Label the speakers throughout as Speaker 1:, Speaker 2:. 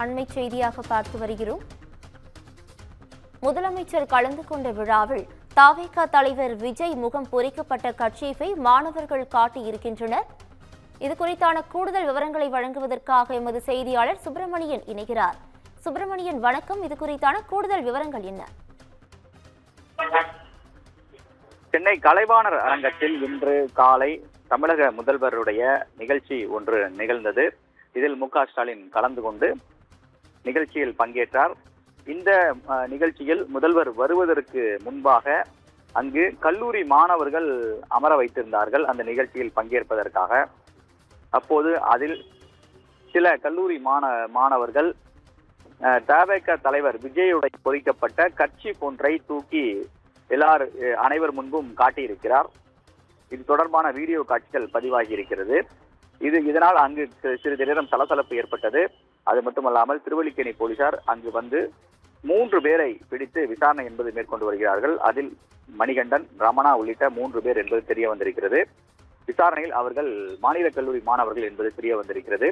Speaker 1: அண்மை செய்தியாக பார்த்து வருகிறோம். முதலமைச்சர் கலந்து கொண்ட விழாவில் தவேக தலைவர் விஜய் முகம் பொறிக்கப்பட்ட கர்ச்சீஃபை மாணவர்கள் காட்டியிருக்கின்றனர். இது குறித்தான கூடுதல் விவரங்களை வழங்குவதற்காக எமது செய்தியாளர் சுப்பிரமணியன் இணைகிறார். சுப்பிரமணியன், வணக்கம். இது குறித்தான கூடுதல் விவரங்கள் என்ன?
Speaker 2: சென்னை கலைவாணர் அரங்கத்தில் இன்று காலை தமிழக முதல்வருடைய நிகழ்ச்சி ஒன்று நிகழ்ந்தது. இதில் மு க ஸ்டாலின் கலந்து கொண்டு நிகழ்ச்சியில் பங்கேற்றார். இந்த நிகழ்ச்சியில் முதல்வர் வருவதற்கு முன்பாக அங்கு கல்லூரி மாணவர்கள் அமர வைத்திருந்தார்கள் அந்த நிகழ்ச்சியில் பங்கேற்பதற்காக. அப்போது அதில் சில கல்லூரி மாணவர்கள் தவேக தலைவர் விஜயுடைய பொறிக்கப்பட்ட கர்ச்சீஃப் ஒன்றை தூக்கி அனைவர் முன்பும் காட்டியிருக்கிறார். இது தொடர்பான வீடியோ காட்சிகள் பதிவாகி இருக்கிறது. இதனால் அங்கு சிறிது நேரம் சலசலப்பு ஏற்பட்டது. அது மட்டுமல்லாமல் திருவல்லிக்கேணி போலீசார் அங்கு வந்து 3 பேரை பிடித்து விசாரணை என்பது மேற்கொண்டு வருகிறார்கள். அதில் மணிகண்டன், ரமணா உள்ளிட்ட 3 பேர் என்பது தெரிய வந்திருக்கிறது. விசாரணையில் அவர்கள் மாநில கல்லூரி மாணவர்கள் என்பது தெரிய வந்திருக்கிறது.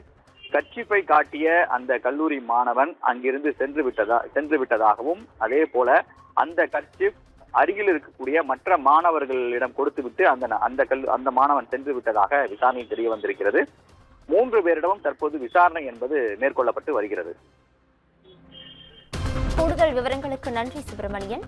Speaker 2: கர்ச்சீஃபை காட்டிய அந்த கல்லூரி மாணவன் அங்கிருந்து சென்று விட்டதாகவும் அதே போல அந்த கர்ச்சீஃப் அருகில் இருக்கக்கூடிய மற்ற மாணவர்களிடம் கொடுத்துவிட்டு அந்த மாணவன் சென்று விட்டதாக விசாரணையில் தெரிய வந்திருக்கிறது. 3 பேரிடமும் தற்போது விசாரணை என்பது மேற்கொள்ளப்பட்டு வருகிறது.
Speaker 1: கூடுதல் விவரங்களுக்கு நன்றி சுப்பிரமணியன்.